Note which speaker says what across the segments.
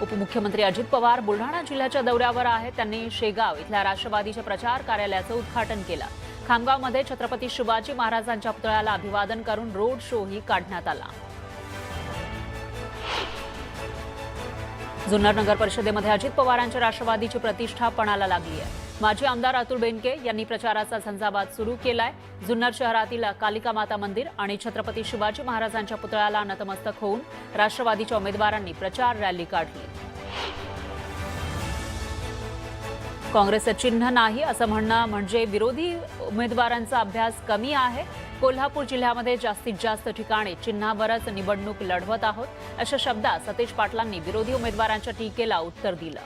Speaker 1: उपमुख्यमंत्री अजित पवार बुलढाणा जिल्ह्याच्या दौऱ्यावर आहेत। त्यांनी शेगाव इथल्या राष्ट्रवादीच्या प्रचार कार्यालयाचं उद्घाटन केलं। खामगावमध्ये छत्रपती शिवाजी महाराजांच्या पुतळ्याला अभिवादन करून रोड शोही काढण्यात आला। जुन्नर नगर परिषदेमध्ये अजित पवारांच्या राष्ट्रवादीची प्रतिष्ठा पणाला लागली आहे। माजी आमदार अतुल बेनके यांनी प्रचाराचा झंझावात सुरू केलाय। जुन्नर शहरातील कालिका माता मंदिर आणि छत्रपती शिवाजी महाराजांच्या पुतळ्याला नतमस्तक होऊन राष्ट्रवादीच्या उमेदवारांनी प्रचार रॅली काढली। काँग्रेसचं चिन्ह नाही असं म्हणणं म्हणजे विरोधी उमेदवारांचा अभ्यास कमी आहे। कोल्हापूर जिल्ह्यामध्ये जास्तीत जास्त ठिकाणी चिन्हावरच निवडणूक लढवत आहोत, अशा शब्दात सतेज पाटलांनी विरोधी उमेदवारांच्या टीकेला उत्तर दिलं।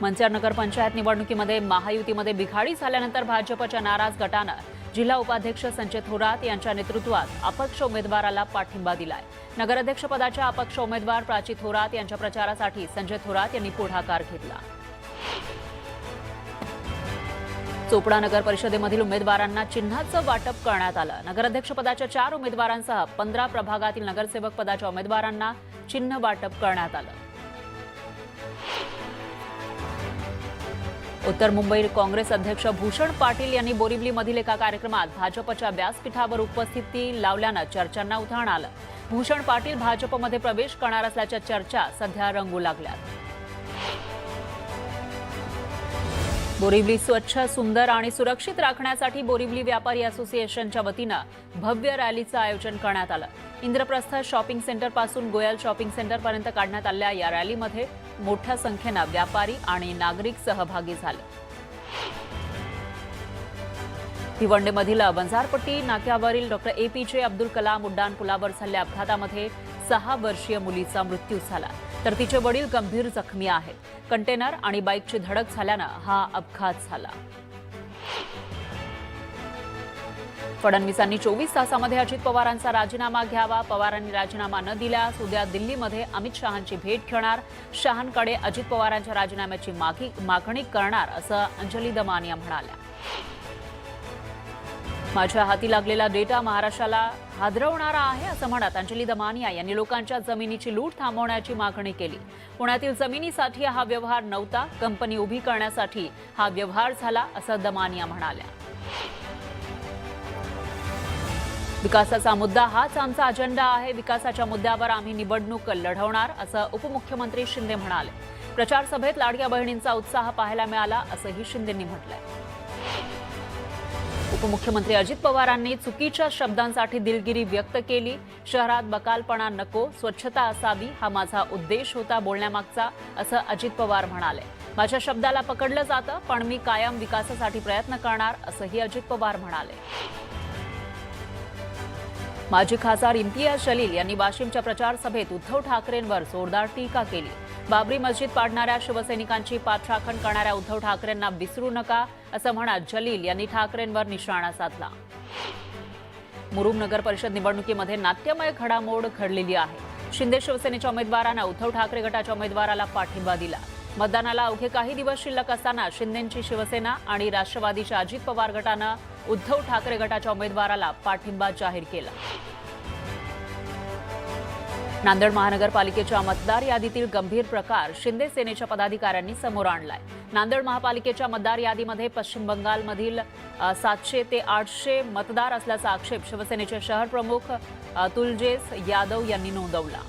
Speaker 1: मंचर नगर पंचायत निवडणुकीमध्ये महायुतीमध्ये बिघाडी झाल्यानंतर भाजपच्या नाराज गटानं जिल्हा उपाध्यक्ष संजय थोरात यांच्या नेतृत्वात अपक्ष उमेदवाराला पाठिंबा दिलाय। नगराध्यक्षपदाच्या अपक्ष उमेदवार प्राची थोरात यांच्या प्रचारासाठी संजय थोरात यांनी पुढाकार घेतला। चोपडा नगर परिषदेमधील उमेदवारांना चिन्हाचं वाटप करण्यात आलं। नगराध्यक्षपदाच्या 4 उमेदवारांसह 15 प्रभागातील नगरसेवक पदाच्या उमेदवारांना चिन्ह वाटप करण्यात आलं। उत्तर मुंबई काँग्रेस अध्यक्ष भूषण पाटील यांनी बोरिवलीमधील एका कार्यक्रमात भाजपच्या व्यासपीठावर उपस्थिती लावल्यानं चर्चांना उधाण आलं। भूषण पाटील भाजपमध्ये प्रवेश करणार असल्याच्या चर्चा सध्या रंगू लागल्यात। बोरिवली स्वच्छ, सुंदर आणि सुरक्षित राखण्यासाठी बोरिवली व्यापारी असोसिएशनच्या वतीनं भव्य रॅलीचं आयोजन करण्यात आलं। इंद्रप्रस्थ शॉपिंग सेंटर पासून गोयल शॉपिंग सेंटर पर्यंत काढण्यात आलेल्या या रॅलीमध्ये मोठ्या संख्येनं व्यापारी आणि नागरिक सहभागी झाले। भिवंडीमधील बंजारपट्टी नाक्यावरील डॉक्टर APJ अब्दुल कलाम उड्डाण पुलावर झालेल्या अपघातामध्ये 6 वर्षीय मुलीचा मृत्यू झाला, तर तिचे वडील गंभीर जखमी आहेत। कंटेनर आणि बाईकची धडक झाल्यानं हा अपघात झाला। फडणवीसांनी 24 तासामध्ये अजित पवारांचा राजीनामा घ्यावा। पवारांनी राजीनामा न दिल्यास उद्या दिल्लीमध्ये अमित शहांची भेट घेणार। शहांकडे अजित पवारांच्या राजीनाम्याची मागणी करणार असं अंजली दमानिया म्हणाल्या। माझ्या हाती लागलेला डेटा महाराष्ट्राला हादरवणारा आहे असं म्हणत अंजली दमानिया यांनी लोकांच्या जमिनीची लूट थांबवण्याची मागणी केली। पुण्यातील जमिनीसाठी हा व्यवहार नव्हता, कंपनी उभी करण्यासाठी हा व्यवहार झाला असं दमानिया म्हणाल्या। विकासाचा मुद्दा हाच आमचा अजेंडा आहे। विकासाच्या मुद्द्यावर आम्ही निवडणूक लढवणार असं उपमुख्यमंत्री शिंदे म्हणाले। प्रचार सभेत लाडक्या बहिणींचा उत्साह पाहायला मिळाला असंही शिंदेंनी म्हटलंय। उपमुख्यमंत्री अजित पवारांनी चुकीच्या शब्दांसाठी दिलगिरी व्यक्त केली। शहरात बकालपणा नको, स्वच्छता असावी हा माझा उद्देश होता बोलण्यामागचा असं अजित पवार म्हणाले। माझ्या शब्दाला पकडलं जातं, पण मी कायम विकासासाठी प्रयत्न करणार असंही अजित पवार म्हणाले। माजी खासदार इम्तियाज जलील यांनी वाशिमच्या प्रचार सभेत उद्धव ठाकरेंवर जोरदार टीका केली। बाबरी मस्जिद पाडणाऱ्या शिवसैनिकांची पाठराखण करणाऱ्या उद्धव ठाकरेंना विसरू नका असं म्हणत जलील यांनी ठाकरेंवर निशाणा साधला। मुरुम नगर परिषद निवडणुकीमध्ये नाट्यमय घडामोड घडलेली आहे। शिंदे शिवसेनेच्या उमेदवारानं उद्धव ठाकरे गटाच्या उमेदवाराला पाठिंबा दिला। मतदानाला अवघे काही दिवस शिल्लक असताना शिंदेंची शिवसेना आणि राष्ट्रवादीच्या अजित पवार गटानं उद्धव ठाकरे गटाच्या उमेदवाराला पाठिंबा जाहीर केला। नांदेड महानगरपालिकेच्या मतदार यादीतील गंभीर प्रकार शिंदे सेनेच्या पदाधिकाऱ्यांनी समोर आणलाय। नांदेड महापालिकेच्या मतदार यादीमध्ये पश्चिम बंगालमधील 700 ते 800 मतदार असल्याचा आक्षेप शिवसेनेचे शहर प्रमुख तुलजेस यादव यांनी नोंदवला।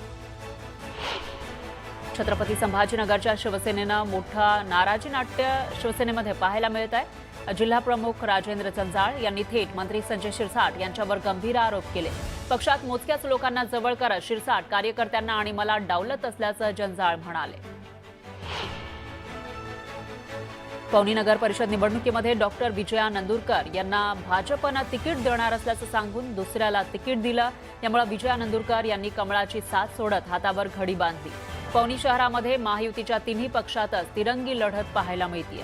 Speaker 1: छत्रपती संभाजीनगरच्या शिवसेनेनं मोठा नाराजी नाट्य शिवसेनेमध्ये पाहायला मिळत आहे। जिल्हा प्रमुख राजेंद्र जंजाळ यांनी थेट मंत्री संजय शिरसाट यांच्यावर गंभीर आरोप केले। पक्षात मोजक्याच लोकांना जवळ करत शिरसाट कार्यकर्त्यांना आणि मला डावलत असल्याचं जंजाळ म्हणाले। पवनी नगर परिषद निवडणुकीमध्ये डॉक्टर विजया नंदुरकर यांना भाजपनं तिकीट देणार असल्याचं सांगून दुसऱ्याला तिकीट दिलं। त्यामुळे विजया नंदुरकर यांनी कमळाची साथ सोडत हातावर घडी बांधली। पवनी शहरामध्ये महायुतीच्या तिन्ही पक्षातच तिरंगी लढत पाहायला मिळतेय।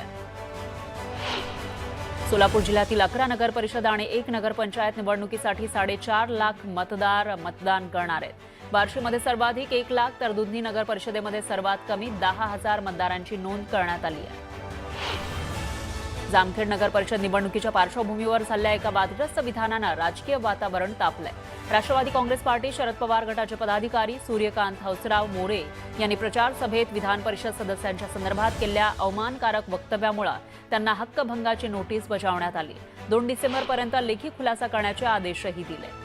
Speaker 1: सोलापूर जिल्ह्यातील 11 नगर परिषद आणि 1 नगरपंचायत निवडणुकीसाठी 4.5 लाख मतदार मतदान करणार आहेत। बार्शीमध्ये सर्वाधिक 1 लाख तर दुधनी नगर परिषदेमध्ये सर्वात कमी 10,000 मतदारांची नोंद करण्यात आली आहे। जामखेड नगर परिषद निवडणुकीच्या पार्श्वभूमीवर झालेल्या एका वादग्रस्त विधानानं राजकीय वातावरण तापलंय. राष्ट्रवादी काँग्रेस पार्टी शरद पवार गटाचे पदाधिकारी सूर्यकांत हौसराव मोरे यांनी प्रचार सभेत विधान परिषद सदस्यांच्या संदर्भात केलेल्या अवमानकारक वक्तव्यामुळे त्यांना हक्कभंगाची नोटीस बजावण्यात आली. 2 डिसेंबरपर्यंत लेखी खुलासा करण्याचे आदेशही दिले.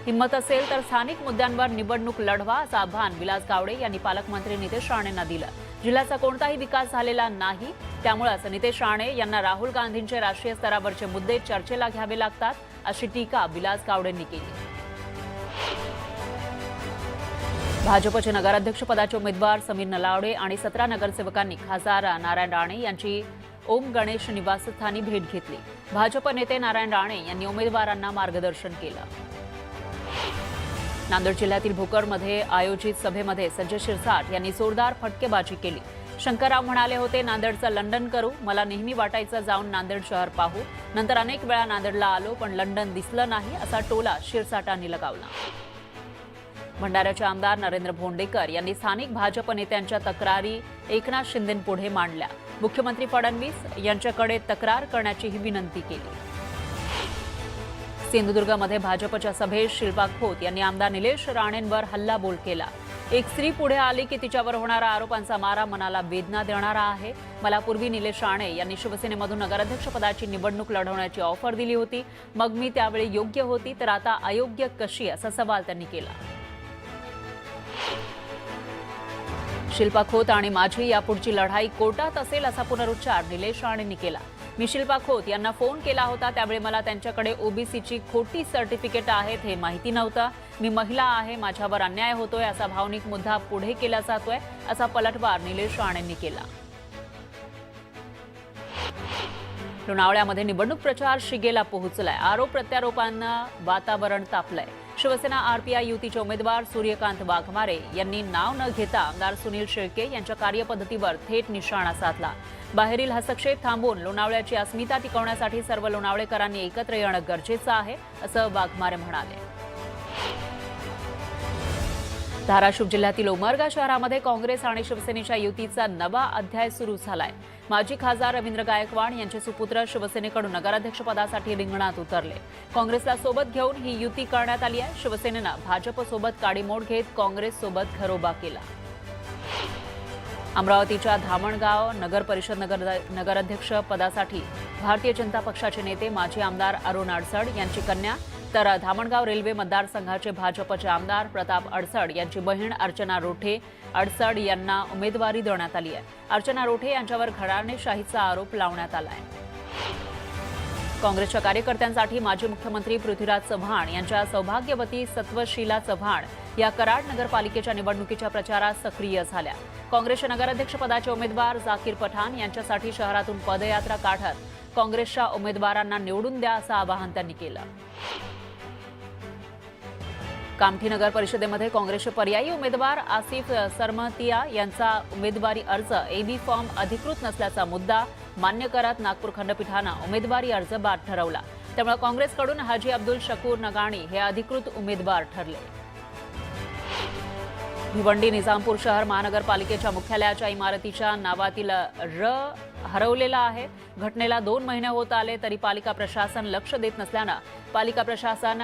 Speaker 1: हिंमत असेल तर स्थानिक मुद्द्यांवर निवडणूक लढवा असं आवाहन विलास गावडे यांनी पालकमंत्री नितेश राणेंना दिलं. जिल्ह्याचा कोणताही विकास झालेला नाही, त्यामुळेच नितेश राणे यांना राहुल गांधींचे राष्ट्रीय स्तरावरचे मुद्दे चर्चेला घ्यावे लागतात, अशी टीका विलास गावडेंनी केली. भाजपचे नगराध्यक्षपदाचे उमेदवार समीर नलावडे आणि 17 नगरसेवकांनी खासदार नारायण राणे यांची ओम गणेश निवासस्थानी भेट घेतली. भाजप नेते नारायण राणे यांनी उमेदवारांना मार्गदर्शन केलं. नांदेड जिल्ह्यातील भोकरमध्ये आयोजित सभेमध्ये संजय शिरसाट यांनी जोरदार फटकेबाजी केली. शंकरराव म्हणाले होते, नांदेडचं लंडन करू. मला नेहमी वाटायचं जाऊन नांदेड शहर पाहू. नंतर अनेक वेळा नांदेडला आलो, पण लंडन दिसलं नाही, असा टोला शिरसाटांनी लगावला. भंडाऱ्याचे आमदार नरेंद्र भोंडेकर यांनी स्थानिक भाजप नेत्यांच्या तक्रारी एकनाथ शिंदेंपुढे मांडल्या. मुख्यमंत्री फडणवीस यांच्याकडे तक्रार करण्याचीही विनंती केली. सिंधुदुर्गमध्ये भाजपच्या सभेत शिल्पा खोत यांनी आमदार निलेश राणेंवर हल्लाबोल केला. एक स्त्री पुढे आली की तिच्यावर होणारा आरोपांचा मारा मनाला वेदना देणारा आहे. मला पूर्वी निलेश राणे यांनी शिवसेनेमधून नगराध्यक्षपदाची निवडणूक लढवण्याची ऑफर दिली होती. मग मी त्यावेळी योग्य होती, तर आता अयोग्य कशी, असा सवाल त्यांनी केला. शिल्पा खोत आणि माझी यापुढची लढाई कोर्टात असेल, असा पुनरुच्चार निलेश राणेंनी केला. मी शिल्पा खोत यांना फोन केला होता, त्यावेळी मला त्यांच्याकडे ओबीसीची खोटी सर्टिफिकेट आहेत हे माहिती नव्हतं. मी महिला आहे, माझ्यावर अन्याय होतोय, असा भावनिक मुद्दा पुढे केला जातोय, असा पलटवार निलेश राणेंनी केला. लोणावळ्यामध्ये निवडणूक प्रचार शिगेला पोहोचलाय. आरोप प्रत्यारोपांना वातावरण तापलंय. शिवसेना आरपीआय युतीचे उमेदवार सूर्यकांत वाघमारे यांनी नाव न घेता आमदार सुनील शेळके यांच्या कार्यपद्धतीवर थेट निशाणा साधला. बाहेरील हस्तक्षेप थांबवून लोणावळ्याची अस्मिता टिकवण्यासाठी सर्व लोणावळेकरांनी एकत्र येणं गरजेचं आहे, असं वाघमारे म्हणाले. धाराशिव जिल्ह्यातील उमरगा शहरामध्ये काँग्रेस आणि शिवसेनेच्या युतीचा नवा अध्याय सुरू झालाय. माजी खासदार रवींद्र गायकवाड यांचे सुपुत्र शिवसेनेकडून नगराध्यक्षपदासाठी रिंगणात उतरले. काँग्रेसला सोबत घेऊन ही युती करण्यात आली आहे. शिवसेनेनं भाजपसोबत काडीमोड घेत काँग्रेससोबत घरोबा केला. अमरावतीच्या धामणगाव नगर परिषद नगराध्यक्ष पदासाठी भारतीय जनता पक्षाचे नेते माजी आमदार अरुण अडसड यांची कन्या, तर धामणगाव रेल्वे मतदारसंघाचे भाजपचे आमदार प्रताप अडसड यांची बहीण अर्चना रोठे अडसड यांना उमेदवारी देण्यात आली आहे. अर्चना रोठे यांच्यावर घराणेशाहीचा आरोप लावण्यात आला आहे. काँग्रेसच्या कार्यकर्त्यांसाठी माजी मुख्यमंत्री पृथ्वीराज चव्हाण यांच्या सौभाग्यवती सत्वशीला चव्हाण या कराड नगरपालिकेच्या निवडणुकीच्या प्रचारात सक्रिय झाल्या. काँग्रेसच्या नगराध्यक्षपदाचे उमेदवार जाकीर पठाण यांच्यासाठी शहरातून पदयात्रा काढत काँग्रेसच्या उमेदवारांना निवडून द्या, असं आवाहन त्यांनी केलं. कामठी नगर परिषदेमध्ये काँग्रेसचे पर्यायी उमेदवार आसिफ सरमतिया यांचा उमेदवारी अर्ज एबी फॉर्म अधिकृत नसल्याचा मुद्दा मान्य करत नागपूर खंडपीठानं उमेदवारी अर्ज बाद ठरवला. त्यामुळे काँग्रेसकडून हाजी अब्दुल शकूर नगाणी हे अधिकृत उमेदवार ठरले. भिवंडी निजामपूर शहर महानगरपालिकेच्या मुख्यालयाच्या इमारतीच्या नावातील र हरवलेला आहे. घटनेला 2 महिने होत आले तरी पालिका प्रशासन लक्ष देत नसल्यानं पालिका प्रशासन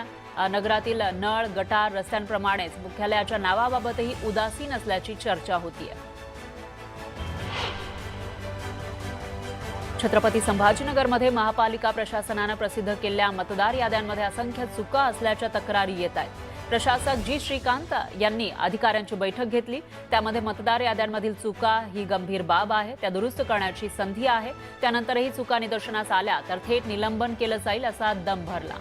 Speaker 1: नगरातील नळ, गटार, रस्त्यांप्रमाणेच मुख्यालयाच्या नावाबाबतही उदासीन असल्याची चर्चा होतीये. छत्रपती संभाजीनगरमध्ये महापालिका प्रशासनानं प्रसिद्ध केलेल्या मतदार याद्यांमध्ये असंख्य चुका असल्याच्या तक्रारी येत आहेत. प्रशासक जी श्रीकांत यांनी अधिकाऱ्यांची बैठक घेतली. त्यामध्ये मतदार याद्यांमधील चुका ही गंभीर बाब आहे, त्या दुरुस्त करण्याची संधी आहे. त्यानंतरही चुका निदर्शनास आल्या तर थेट निलंबन केलं जाईल, असा दम भरला.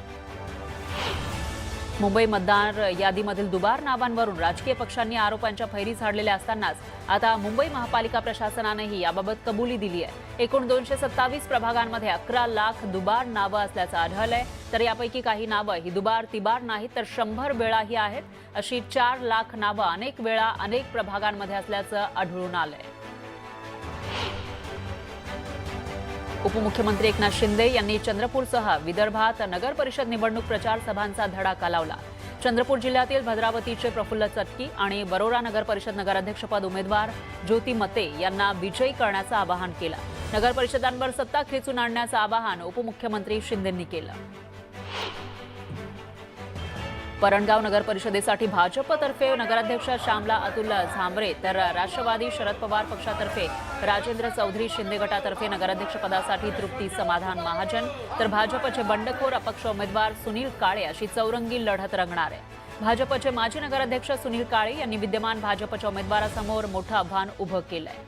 Speaker 1: मुंबई मतदार यादीमधील दुबार नावांवरून राजकीय पक्षांनी आरोपांच्या फैरी झाडलेल्या असतानाच आता मुंबई महापालिका प्रशासनानेही याबाबत कबुली दिली आहे. एकूण 227 प्रभागांमध्ये 11 लाख दुबार नावं असल्याचं आढळलंय. तर यापैकी काही नावं ही दुबार तिबार नाहीत तर 100 वेळाही आहेत. अशी 4 लाख नावं अनेक वेळा अनेक प्रभागांमध्ये असल्याचं आढळून आलंय. उपमुख्यमंत्री एकनाथ शिंदे यांनी चंद्रपूरसह विदर्भात नगर परिषद निवडणूक प्रचार सभांचा धडाका लावला. चंद्रपूर जिल्ह्यातील भद्रावतीचे प्रफुल्ल चटकी आणि बरोरा नगर परिषद नगराध्यक्षपद उमेदवार ज्योती मते यांना विजयी करण्याचं आवाहन केलं. नगर परिषदांवर सत्ता खेचून आणण्याचं आवाहन उपमुख्यमंत्री शिंदेंनी केलं. परंडगाव नगर परिषदेसाठी भाजपतर्फे नगराध्यक्ष श्यामला अतुल झांबरे तर राष्ट्रवादी शरद पवार पक्षातर्फे राजेंद्र चौधरी शिंदे गटातर्फे नगराध्यक्षपदासाठी तृप्ती समाधान महाजन तर भाजपचे बंडखोर अपक्ष उमेदवार सुनील काळे अशी चौरंगी लढत रंगणार आहे. भाजपचे माजी नगराध्यक्ष सुनील काळे यांनी विद्यमान भाजपच्या उमेदवारासमोर मोठं आव्हान उभं केलंय.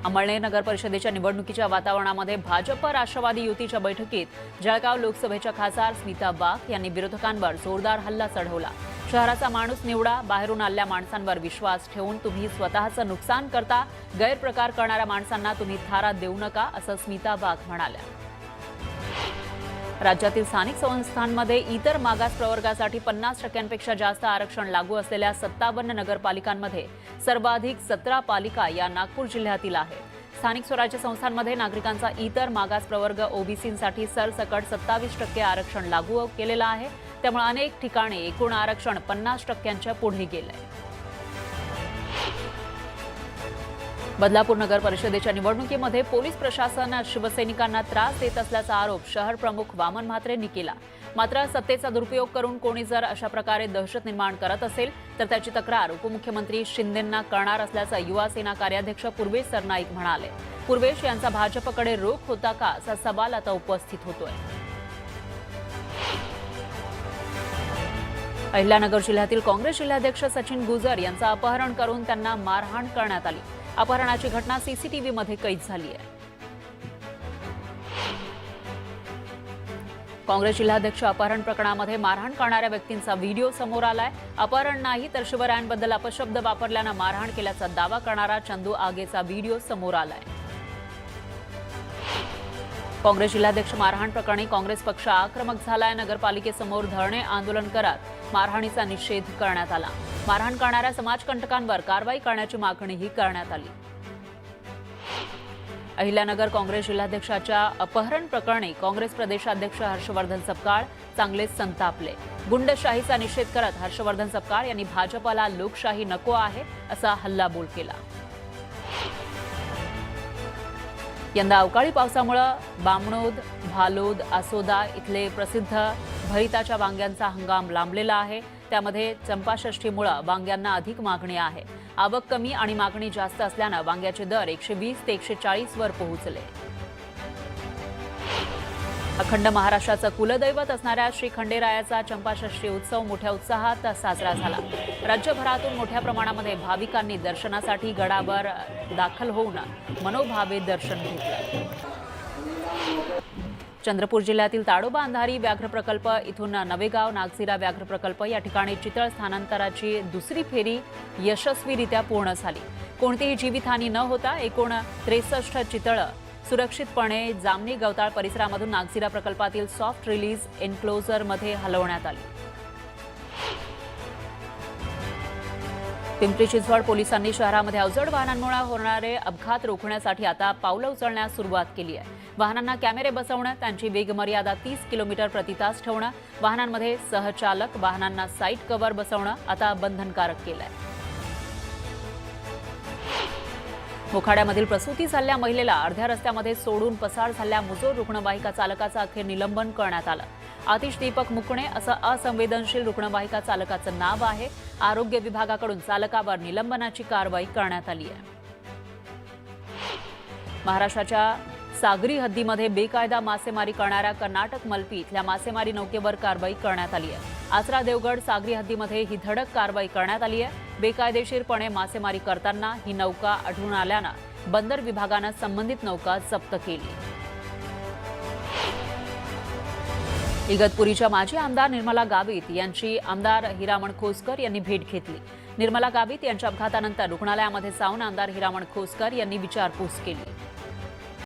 Speaker 1: अमळनेर नगर परिषदेच्या निवडणुकीच्या वातावरणामध्ये भाजप राष्ट्रवादी युतीच्या बैठकीत जळगाव लोकसभेच्या खासदार स्मिता वाघ यांनी विरोधकांवर जोरदार हल्ला चढवला. शहराचा माणूस निवडा, बाहेरून आलेल्या माणसांवर विश्वास ठेवून तुम्ही स्वतःचं नुकसान करता, गैरप्रकार करणाऱ्या माणसांना तुम्ही थारा देऊ नका असं स्मिता वाघ म्हणाल्या. राज्यातील स्थानिक संस्थांमध्ये इतर मागास प्रवर्गासाठी 50% जास्त आरक्षण लागू असलेल्या 57 नगरपालिकांमध्ये सर्वाधिक 17 पालिका या नागपूर जिल्ह्यातील आहेत. स्थानिक स्वराज्य संस्थांमध्ये नागरिकांचा इतर मागास प्रवर्ग ओबीसींसाठी सरसकट 27% आरक्षण लागू केलेलं आहे. त्यामुळे अनेक ठिकाणी एकूण आरक्षण 50%च्या पुढे गेलंय. बदलापूर नगर परिषदेच्या निवडणुकीमध्ये पोलीस प्रशासन शिवसैनिकांना त्रास देत असल्याचा आरोप शहर प्रमुख वामन म्हात्रेंनी केला. मात्र सत्तेचा दुरुपयोग करून कोणी जर अशा प्रकारे दहशत निर्माण करत असेल तर त्याची तक्रार उपमुख्यमंत्री शिंदेंना करणार असल्याचं युवा सेना कार्याध्यक्ष पूर्वेश सरनाईक म्हणाले. पूर्वेश यांचा भाजपकडे रोख होता का असा सवाल आता उपस्थित होतोय. अहिल्यानगर जिल्ह्यातील काँग्रेस जिल्हाध्यक्ष सचिन गुजर यांचं अपहरण करून त्यांना मारहाण करण्यात आली. अपहरणाची घटना सीसीटीव्हीमध्ये कैद झाली आहे. काँग्रेस जिल्हाध्यक्ष अपहरण प्रकरणामध्ये मारहाण करणाऱ्या व्यक्तींचा व्हिडिओ समोर आलाय. अपहरण नाही तर शिवरायांबद्दल अपशब्द वापरल्यानं मारहाण केल्याचा दावा करणारा चंदू आगेचा व्हिडिओ समोर आलाय. काँग्रेस जिल्हाध्यक्ष मारहाण प्रकरणी काँग्रेस पक्ष आक्रमक झालाय. नगरपालिकेसमोर धरणे आंदोलन करत मारहाणीचा निषेध करण्यात आला. मारहाण करणाऱ्या समाजकंटकांवर कारवाई करण्याची मागणीही करण्यात आली. अहिल्यानगर काँग्रेस जिल्हाध्यक्षाच्या अपहरण प्रकरणी काँग्रेस प्रदेशाध्यक्ष हर्षवर्धन सपकाळ चांगलेच संतापले. गुंडशाहीचा निषेध करत हर्षवर्धन सपकाळ यांनी भाजपला लोकशाही नको आहे असा हल्लाबोल केला. यंदा अवकाळी पावसामुळे बामणोद, भालोद, आसोदा इथले प्रसिद्ध भरिताच्या वांग्यांचा हंगाम लांबलेला आहे. त्यामध्ये चंपाषष्ठीमुळे वांग्यांना अधिक मागणी आहे. आवक कमी आणि मागणी जास्त असल्यानं वांग्याचे दर 120 ते 140 वर पोहोचले. अखंड महाराष्ट्राचं कुलदैवत असणाऱ्या श्री खंडेरायाचा चंपाषष्ठी उत्सव मोठ्या उत्साहात साजरा झाला. राज्यभरातून मोठ्या प्रमाणामध्ये भाविकांनी दर्शनासाठी गडावर दाखल होऊन मनोभावे दर्शन घेतलं. चंद्रपूर जिल्ह्यातील ताडोबा अंधारी व्याघ्र प्रकल्प इथून नवेगाव नागझिरा व्याघ्र प्रकल्प या ठिकाणी चितळ स्थानांतराची दुसरी फेरी यशस्वीरित्या पूर्ण झाली. कोणतीही जीवितहानी न होता एकूण 63 चितळ सुरक्षितपणे जामणी गवताळ परिसरामधून नागझिरा प्रकल्पातील सॉफ्ट रिलीज एन्क्लोजरमध्ये हलवण्यात आली. पिंपरी चिंचवड पोलिसांनी शहरामध्ये अवजड वाहनांमुळे होणारे अपघात रोखण्यासाठी आता पावलं उचलण्यास सुरुवात केली आहे. वाहनांना कॅमेरे बसवणं, त्यांची वेगमर्यादा 30 किलोमीटर प्रति तास ठेवणं, वाहनांमध्ये सहचालक वाहनांना साईड कव्हर बसवणं आता बंधनकारक केलं आहे. मोखाड्यामधील प्रसूती झालेल्या महिलेला अर्ध्या रस्त्यामध्ये सोडून पसार झालेल्या मुजोर रुग्णवाहिका चालकाचं अखेर निलंबन करण्यात आलं. आतिश दीपक मुकणे असं असंवेदनशील रुग्णवाहिका चालकाचं नाव आहे. आरोग्य विभागाकडून चालकावर निलंबनाची कारवाई करण्यात आली आहे. महाराष्ट्राच्या सागरी हद्दीमध्ये बेकायदा मासेमारी करणाऱ्या कर्नाटक मलपी इथल्या मासेमारी नौकेवर कारवाई करण्यात आली आहे. आचरा देवगड सागरी हद्दीमध्ये ही धडक कारवाई करण्यात आली आहे. बेकायदेशीरपणे मासेमारी करताना ही नौका आढळून आल्यानं बंदर विभागानं संबंधित नौका जप्त केली. इगतपुरीच्या माजी आमदार निर्मला गावित यांची आमदार हिरामण खोसकर यांनी भेट घेतली. निर्मला गावित यांच्या अपघातानंतर रुग्णालयामध्ये जाऊन आमदार हिरामण खोसकर यांनी विचारपूस केली.